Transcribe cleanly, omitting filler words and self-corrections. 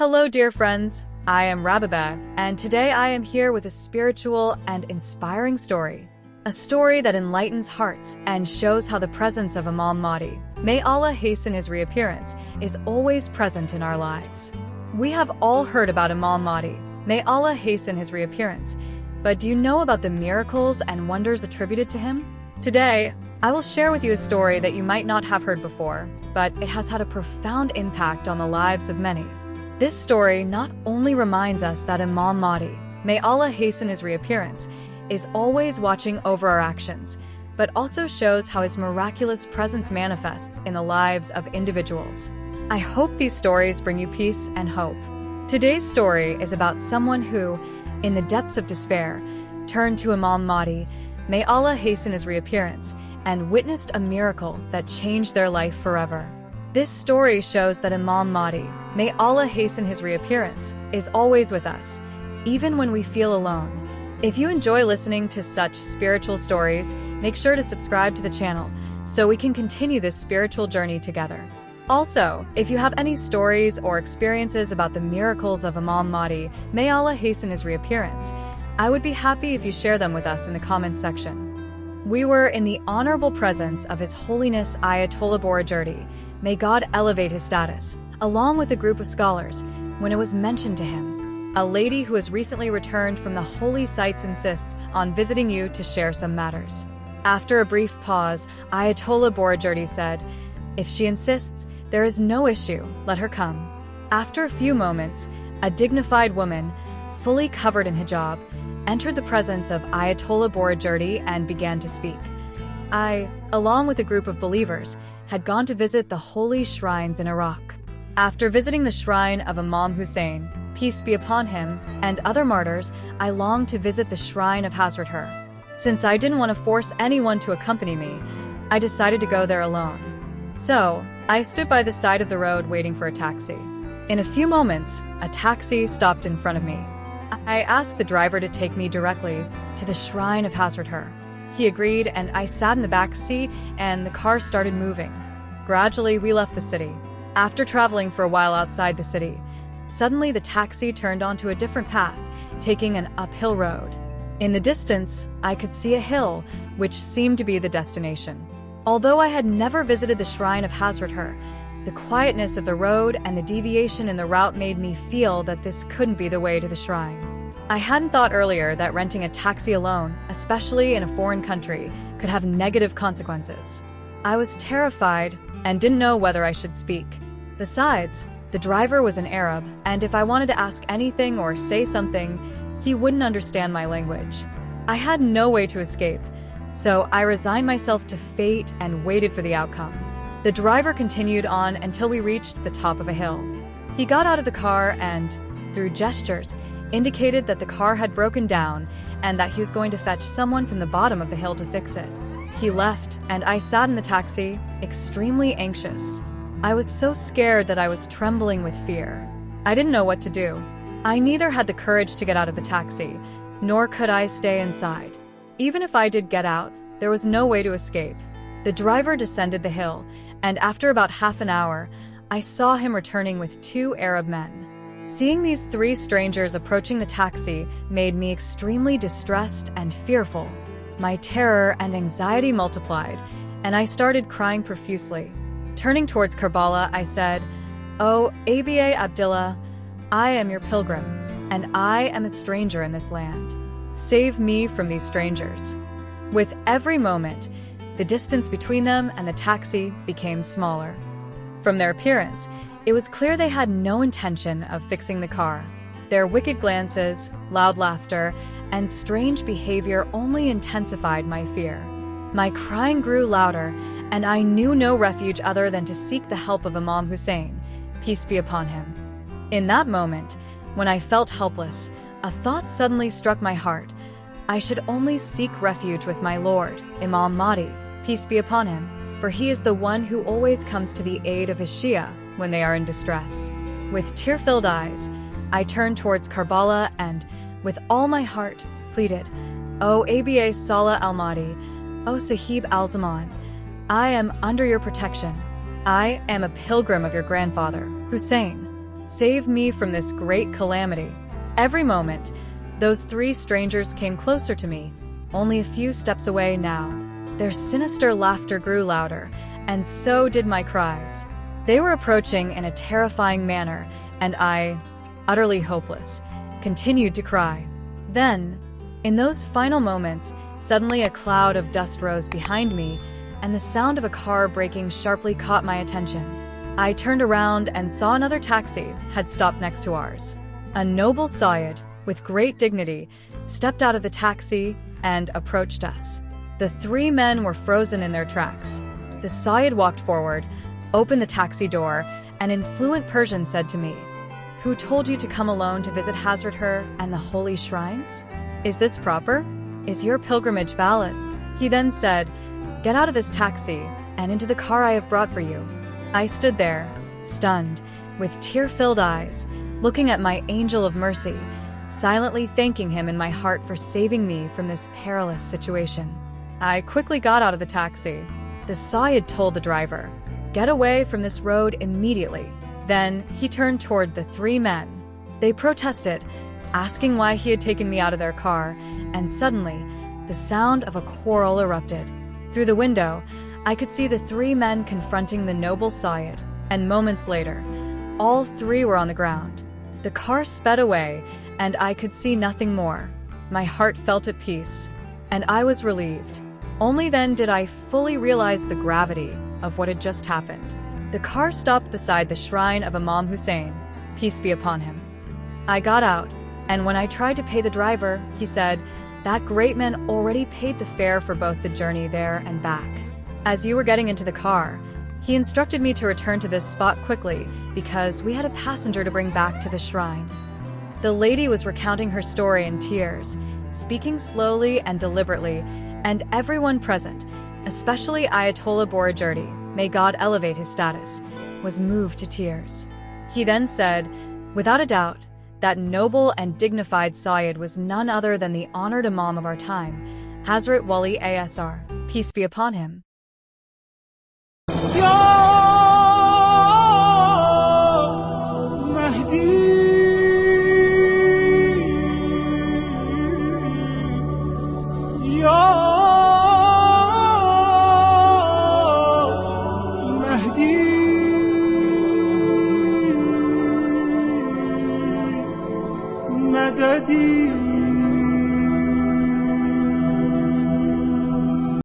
Hello, dear friends. I am Rababeh, and today I am here with a spiritual and inspiring story. A story that enlightens hearts and shows how the presence of Imam Mahdi, may Allah hasten his reappearance, is always present in our lives. We have all heard about Imam Mahdi, may Allah hasten his reappearance, but do you know about the miracles and wonders attributed to him? Today, I will share with you a story that you might not have heard before, but it has had a profound impact on the lives of many. This story not only reminds us that Imam Mahdi, may Allah hasten his reappearance, is always watching over our actions, but also shows how his miraculous presence manifests in the lives of individuals. I hope these stories bring you peace and hope. Today's story is about someone who, in the depths of despair, turned to Imam Mahdi, may Allah hasten his reappearance, and witnessed a miracle that changed their life forever. This story shows that Imam Mahdi, may Allah hasten his reappearance, is always with us, even when we feel alone. If you enjoy listening to such spiritual stories, make sure to subscribe to the channel so we can continue this spiritual journey together. Also, if you have any stories or experiences about the miracles of Imam Mahdi, may Allah hasten his reappearance, I would be happy if you share them with us in the comments section. We were in the honorable presence of His Holiness Ayatollah Borujerdi, may God elevate his status, along with a group of scholars, when it was mentioned to him. A lady who has recently returned from the holy sites insists on visiting you to share some matters. After a brief pause, Ayatollah Borujerdi said, "If she insists, there is no issue, let her come." After a few moments, a dignified woman, fully covered in hijab, entered the presence of Ayatollah Borujerdi and began to speak. I, along with a group of believers, had gone to visit the holy shrines in Iraq. After visiting the shrine of Imam Hussein, peace be upon him, and other martyrs, I longed to visit the shrine of Hazrat Her. Since I didn't want to force anyone to accompany me, I decided to go there alone. So, I stood by the side of the road waiting for a taxi. In a few moments, a taxi stopped in front of me. I asked the driver to take me directly to the shrine of Hazrat Her. He agreed, and I sat in the back seat, and the car started moving. Gradually, we left the city. After traveling for a while outside the city, suddenly the taxi turned onto a different path, taking an uphill road. In the distance, I could see a hill, which seemed to be the destination. Although I had never visited the shrine of Hazrat Her, the quietness of the road and the deviation in the route made me feel that this couldn't be the way to the shrine. I hadn't thought earlier that renting a taxi alone, especially in a foreign country, could have negative consequences. I was terrified and didn't know whether I should speak. Besides, the driver was an Arab, and if I wanted to ask anything or say something, he wouldn't understand my language. I had no way to escape, so I resigned myself to fate and waited for the outcome. The driver continued on until we reached the top of a hill. He got out of the car and, through gestures, indicated that the car had broken down and that he was going to fetch someone from the bottom of the hill to fix it. He left, and I sat in the taxi, extremely anxious. I was so scared that I was trembling with fear. I didn't know what to do. I neither had the courage to get out of the taxi, nor could I stay inside. Even if I did get out, there was no way to escape. The driver descended the hill, and after about half an hour, I saw him returning with two Arab men. Seeing these three strangers approaching the taxi made me extremely distressed and fearful. My terror and anxiety multiplied, and I started crying profusely. Turning towards Karbala, I said, "Oh, Aba Abdullah, I am your pilgrim, and I am a stranger in this land. Save me from these strangers." With every moment, the distance between them and the taxi became smaller. From their appearance, it was clear they had no intention of fixing the car. Their wicked glances, loud laughter, and strange behavior only intensified my fear. My crying grew louder, and I knew no refuge other than to seek the help of Imam Hussein, peace be upon him. In that moment, when I felt helpless, a thought suddenly struck my heart. I should only seek refuge with my Lord, Imam Mahdi, peace be upon him, for he is the one who always comes to the aid of his Shia when they are in distress. With tear-filled eyes, I turned towards Karbala and, with all my heart, pleaded, "O Aba Salah al-Mahdi, O Sahib al-Zaman, I am under your protection. I am a pilgrim of your grandfather, Hussein. save me from this great calamity." Every moment, those three strangers came closer to me, only a few steps away now. Their sinister laughter grew louder, and so did my cries. They were approaching in a terrifying manner, and I, utterly hopeless, continued to cry. Then, in those final moments, suddenly a cloud of dust rose behind me, and the sound of a car braking sharply caught my attention. I turned around and saw another taxi had stopped next to ours. A noble Sayyid, with great dignity, stepped out of the taxi and approached us. The three men were frozen in their tracks. The Sayyid walked forward, opened the taxi door, and in fluent Persian said to me, "Who told you to come alone to visit Hazrat and the holy shrines? Is this proper? Is your pilgrimage valid?" He then said, "Get out of this taxi and into the car I have brought for you." I stood there, stunned, with tear-filled eyes, looking at my angel of mercy, silently thanking him in my heart for saving me from this perilous situation. I quickly got out of the taxi. The Sayyid told the driver, "Get away from this road immediately." Then he turned toward the three men. They protested, asking why he had taken me out of their car, and suddenly, the sound of a quarrel erupted. Through the window, I could see the three men confronting the noble Sayyid, and moments later, all three were on the ground. The car sped away, and I could see nothing more. My heart felt at peace, and I was relieved. Only then did I fully realize the gravity of what had just happened. The car stopped beside the shrine of Imam Hussein, peace be upon him. I got out, and when I tried to pay the driver, he said, "That great man already paid the fare for both the journey there and back. As you were getting into the car, he instructed me to return to this spot quickly because we had a passenger to bring back to the shrine." The lady was recounting her story in tears, speaking slowly and deliberately, and everyone present, especially Ayatollah Borajerdi, may God elevate his status, was moved to tears. He then said, "Without a doubt, that noble and dignified Sayyid was none other than the honored Imam of our time, Hazrat Wali Asr, peace be upon him."